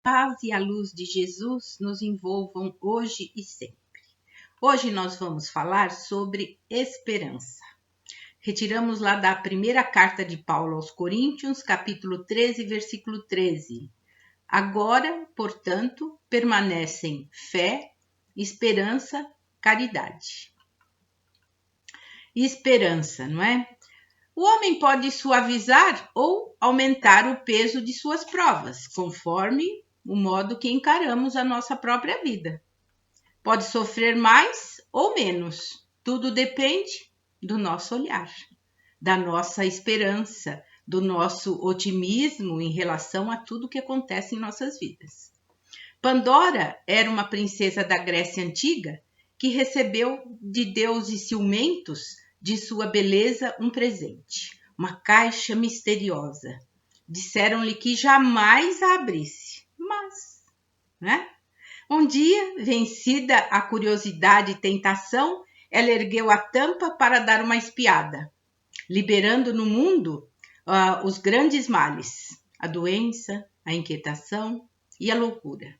paz e a luz de Jesus nos envolvam hoje e sempre. Hoje nós vamos falar sobre esperança. Retiramos lá da primeira carta de Paulo aos Coríntios, capítulo 13, versículo 13. Agora, portanto, permanecem fé, esperança, caridade. Esperança, não é? O homem pode suavizar ou aumentar o peso de suas provas, conforme o modo que encaramos a nossa própria vida. Pode sofrer mais ou menos, tudo depende do nosso olhar, da nossa esperança, do nosso otimismo em relação a tudo que acontece em nossas vidas. Pandora era uma princesa da Grécia Antiga que recebeu de deuses ciumentos de sua beleza um presente, uma caixa misteriosa. Disseram-lhe que jamais a abrisse, mas, né? Um dia, vencida a curiosidade e tentação, ela ergueu a tampa para dar uma espiada, liberando no mundo os grandes males, a doença, a inquietação e a loucura.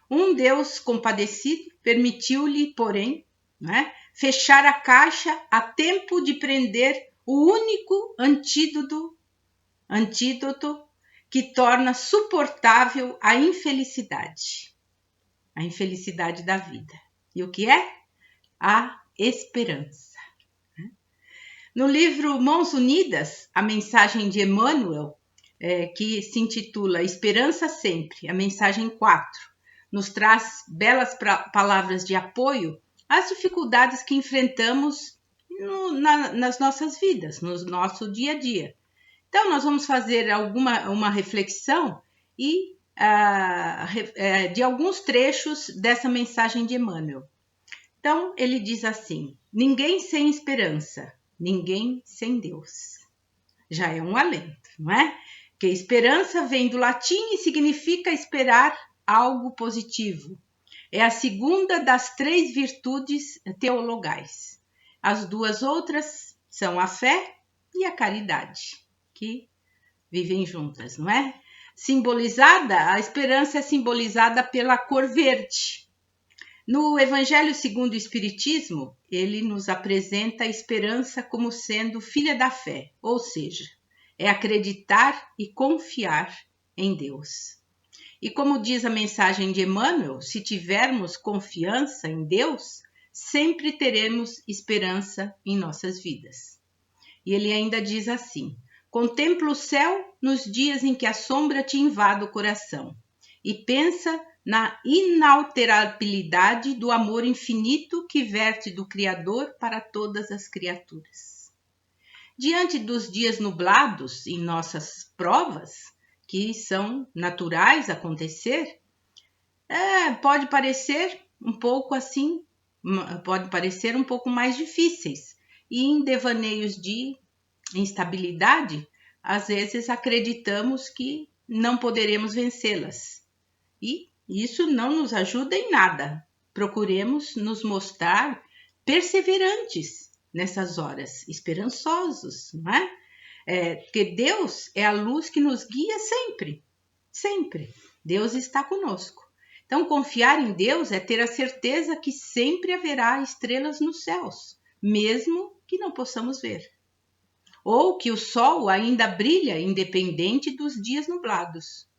Um Deus compadecido permitiu-lhe, porém, né, fechar a caixa a tempo de prender o único antídoto que torna suportável a infelicidade da vida. E o que é? A esperança. No livro Mãos Unidas, a mensagem de Emmanuel, que se intitula Esperança Sempre, a mensagem 4, nos traz belas palavras de apoio às dificuldades que enfrentamos nas nossas vidas, no nosso dia a dia. Então, nós vamos fazer uma reflexão de alguns trechos dessa mensagem de Emmanuel. Então, ele diz assim: ninguém sem esperança, ninguém sem Deus. Já é um alento, não é? Porque esperança vem do latim e significa esperar algo positivo. É a segunda das 3 virtudes teologais. As 2 outras são a fé e a caridade, que vivem juntas, não é? A esperança é simbolizada pela cor verde. No Evangelho segundo o Espiritismo, ele nos apresenta a esperança como sendo filha da fé, ou seja, é acreditar e confiar em Deus. E como diz a mensagem de Emmanuel, se tivermos confiança em Deus, sempre teremos esperança em nossas vidas. E ele ainda diz assim: contempla o céu nos dias em que a sombra te invade o coração e pensa na inalterabilidade do amor infinito que verte do Criador para todas as criaturas. Diante dos dias nublados em nossas provas, que são naturais acontecer, pode parecer um pouco mais difíceis. E em devaneios de instabilidade, às vezes acreditamos que não poderemos vencê-las. E isso não nos ajuda em nada. Procuremos nos mostrar perseverantes nessas horas, esperançosos, não é? Porque Deus é a luz que nos guia sempre, sempre. Deus está conosco. Então, confiar em Deus é ter a certeza que sempre haverá estrelas nos céus, mesmo que não possamos ver. Ou que o sol ainda brilha independente dos dias nublados.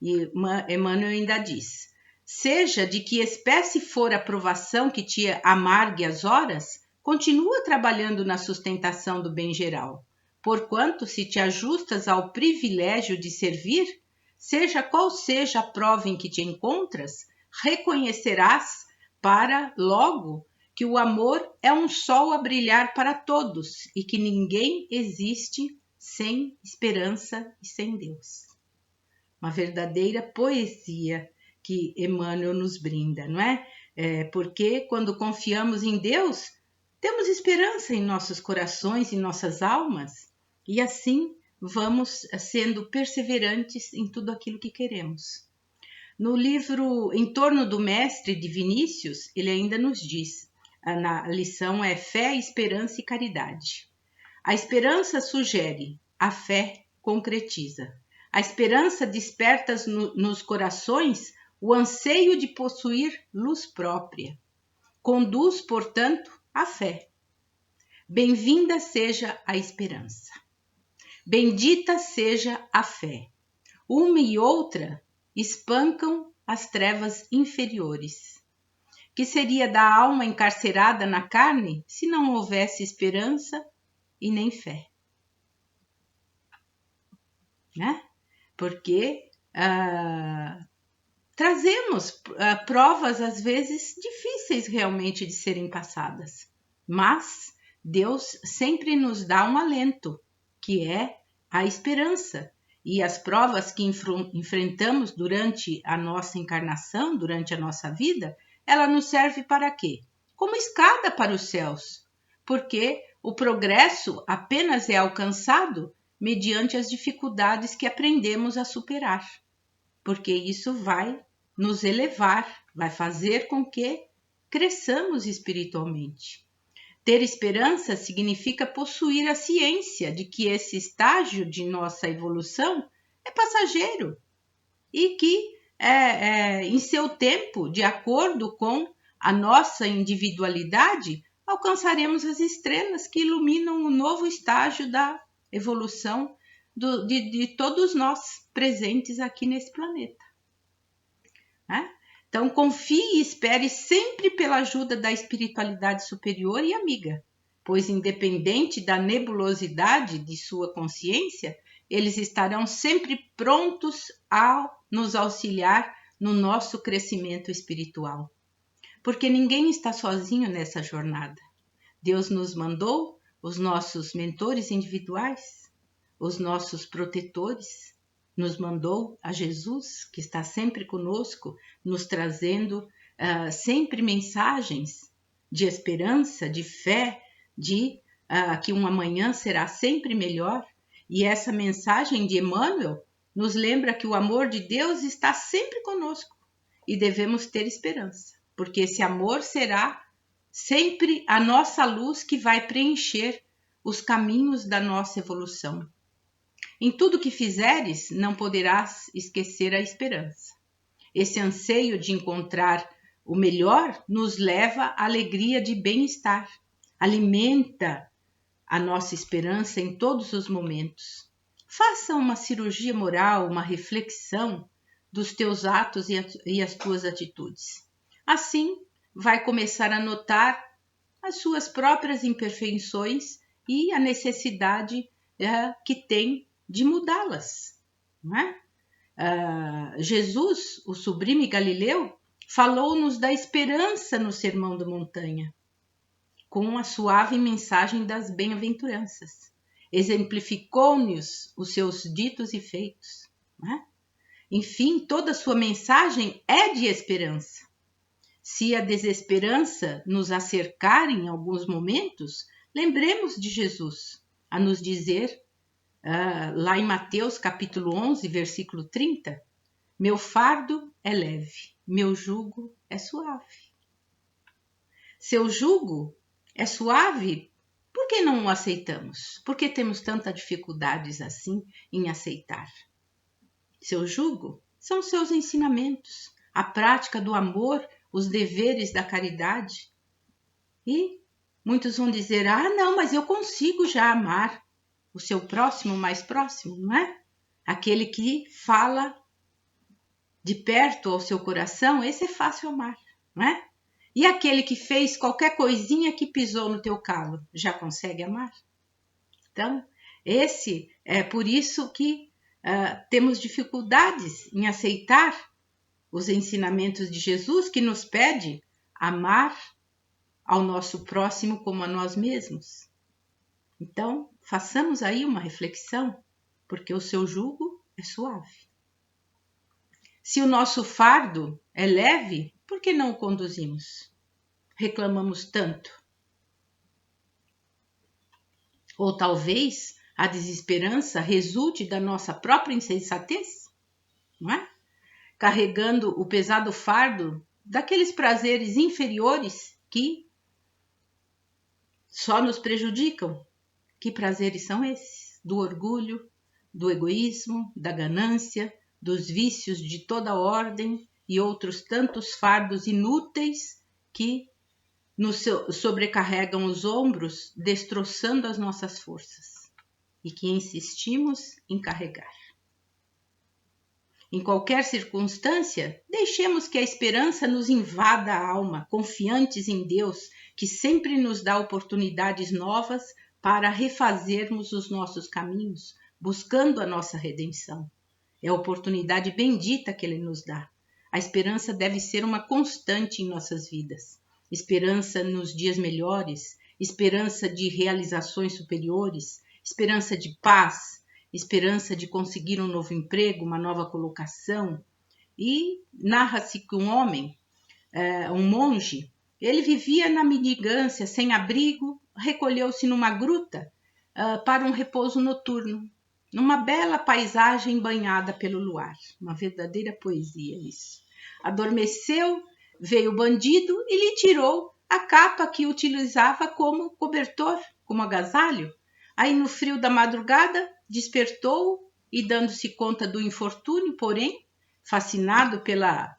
E Emmanuel ainda diz: seja de que espécie for a provação que te amargue as horas, continua trabalhando na sustentação do bem geral. Porquanto, se te ajustas ao privilégio de servir, seja qual seja a prova em que te encontras, reconhecerás para logo que o amor é um sol a brilhar para todos e que ninguém existe sem esperança e sem Deus. Uma verdadeira poesia que Emmanuel nos brinda, não é? Porque quando confiamos em Deus, temos esperança em nossos corações, em nossas almas, e assim vamos sendo perseverantes em tudo aquilo que queremos. No livro Em Torno do Mestre, de Vinícius, ele ainda nos diz, na lição é Fé, Esperança e Caridade. A esperança sugere, a fé concretiza. A esperança desperta nos corações o anseio de possuir luz própria. Conduz, portanto, à fé. Bem-vinda seja a esperança. Bendita seja a fé. Uma e outra espancam as trevas inferiores. Que seria da alma encarcerada na carne se não houvesse esperança e nem fé? Né? Porque trazemos provas, às vezes, difíceis realmente de serem passadas. Mas Deus sempre nos dá um alento, que é a esperança. E as provas que enfrentamos durante a nossa encarnação, durante a nossa vida, ela nos serve para quê? Como escada para os céus. Porque o progresso apenas é alcançado mediante as dificuldades que aprendemos a superar. Porque isso vai nos elevar, vai fazer com que cresçamos espiritualmente. Ter esperança significa possuir a ciência de que esse estágio de nossa evolução é passageiro e que, em seu tempo, de acordo com a nossa individualidade, alcançaremos as estrelas que iluminam o novo estágio da evolução de todos nós presentes aqui nesse planeta. Então, confie e espere sempre pela ajuda da espiritualidade superior e amiga, pois independente da nebulosidade de sua consciência, eles estarão sempre prontos a nos auxiliar no nosso crescimento espiritual. Porque ninguém está sozinho nessa jornada. Deus nos mandou os nossos mentores individuais, os nossos protetores, nos mandou a Jesus, que está sempre conosco, nos trazendo sempre mensagens de esperança, de fé, de que um amanhã será sempre melhor. E essa mensagem de Emmanuel nos lembra que o amor de Deus está sempre conosco e devemos ter esperança, porque esse amor será sempre a nossa luz que vai preencher os caminhos da nossa evolução. Em tudo que fizeres, não poderás esquecer a esperança. Esse anseio de encontrar o melhor nos leva à alegria de bem-estar. Alimenta a nossa esperança em todos os momentos. Faça uma cirurgia moral, uma reflexão dos teus atos e as tuas atitudes. Assim, vai começar a notar as suas próprias imperfeições e a necessidade que tem de mudá-las. Não é? Jesus, o sublime Galileu, falou-nos da esperança no Sermão da Montanha, com a suave mensagem das bem-aventuranças. Exemplificou-nos os seus ditos e feitos. Não é? Enfim, toda a sua mensagem é de esperança. Se a desesperança nos acercar em alguns momentos, lembremos de Jesus, a nos dizer lá em Mateus capítulo 11, versículo 30, meu fardo é leve, meu jugo é suave. Seu jugo é suave, por que não o aceitamos? Por que temos tantas dificuldades assim em aceitar? Seu jugo são seus ensinamentos, a prática do amor, os deveres da caridade. E muitos vão dizer, não, mas eu consigo já amar o seu próximo mais próximo, não é? Aquele que fala de perto ao seu coração, esse é fácil amar, não é? E aquele que fez qualquer coisinha que pisou no teu calo, já consegue amar? Então, esse é por isso que temos dificuldades em aceitar os ensinamentos de Jesus, que nos pede amar ao nosso próximo como a nós mesmos. Então, façamos aí uma reflexão, porque o seu jugo é suave. Se o nosso fardo é leve, por que não o conduzimos? Reclamamos tanto. Ou talvez a desesperança resulte da nossa própria insensatez, não é? Carregando o pesado fardo daqueles prazeres inferiores que só nos prejudicam. Que prazeres são esses? Do orgulho, do egoísmo, da ganância, dos vícios de toda ordem e outros tantos fardos inúteis que nos sobrecarregam os ombros, destroçando as nossas forças e que insistimos em carregar. Em qualquer circunstância, deixemos que a esperança nos invada a alma, confiantes em Deus, que sempre nos dá oportunidades novas para refazermos os nossos caminhos, buscando a nossa redenção. É a oportunidade bendita que Ele nos dá. A esperança deve ser uma constante em nossas vidas. Esperança nos dias melhores, esperança de realizações superiores, esperança de paz, esperança de conseguir um novo emprego, uma nova colocação. E narra-se que um homem, um monge, ele vivia na mendigância, sem abrigo, recolheu-se numa gruta para um repouso noturno, numa bela paisagem banhada pelo luar. Uma verdadeira poesia isso. Adormeceu, veio o bandido e lhe tirou a capa que utilizava como cobertor, como agasalho. Aí no frio da madrugada despertou e, dando-se conta do infortúnio, porém, fascinado pela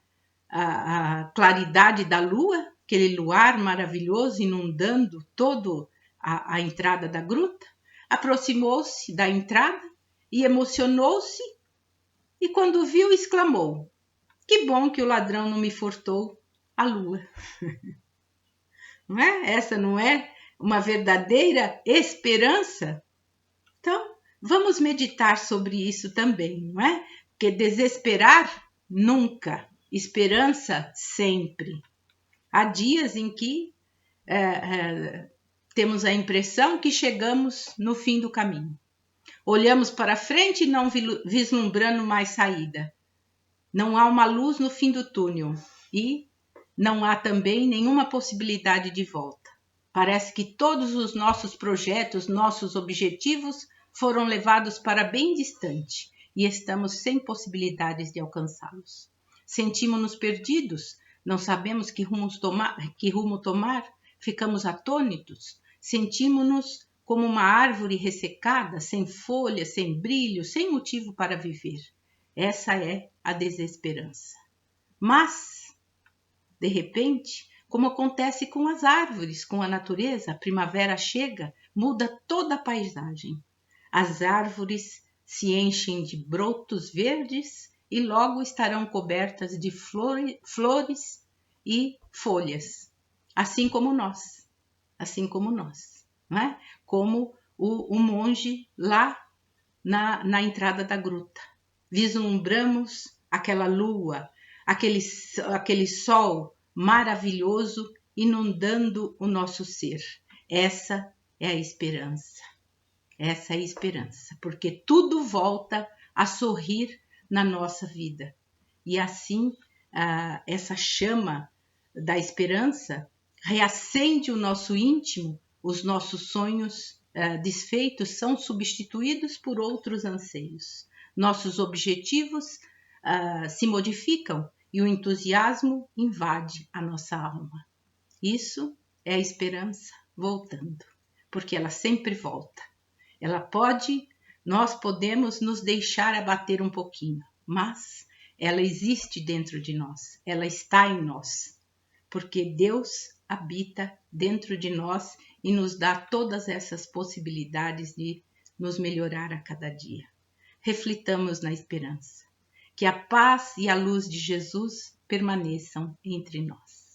a claridade da lua, aquele luar maravilhoso inundando toda a entrada da gruta, aproximou-se da entrada e emocionou-se e, quando viu, exclamou: "Que bom que o ladrão não me furtou a lua." Não é? Essa não é uma verdadeira esperança? Então, vamos meditar sobre isso também, não é? Porque desesperar nunca, esperança sempre. Há dias em que temos a impressão que chegamos no fim do caminho. Olhamos para frente não vislumbrando mais saída. Não há uma luz no fim do túnel e não há também nenhuma possibilidade de volta. Parece que todos os nossos projetos, nossos objetivos foram levados para bem distante e estamos sem possibilidades de alcançá-los. Sentimos-nos perdidos, não sabemos que rumo tomar, ficamos atônitos, sentimos-nos como uma árvore ressecada, sem folhas, sem brilho, sem motivo para viver. Essa é a desesperança. Mas, de repente, como acontece com as árvores, com a natureza, a primavera chega, muda toda a paisagem. As árvores se enchem de brotos verdes e logo estarão cobertas de flores e folhas, assim como nós, não é? Como o monge lá na entrada da gruta. Vislumbramos aquela lua, aquele sol maravilhoso inundando o nosso ser. Essa é a esperança. Essa é a esperança, porque tudo volta a sorrir na nossa vida. E assim, essa chama da esperança reacende o nosso íntimo, os nossos sonhos desfeitos são substituídos por outros anseios. Nossos objetivos se modificam e o entusiasmo invade a nossa alma. Isso é a esperança voltando, porque ela sempre volta. Nós podemos nos deixar abater um pouquinho, mas ela existe dentro de nós, ela está em nós, porque Deus habita dentro de nós e nos dá todas essas possibilidades de nos melhorar a cada dia. Reflitamos na esperança, que a paz e a luz de Jesus permaneçam entre nós.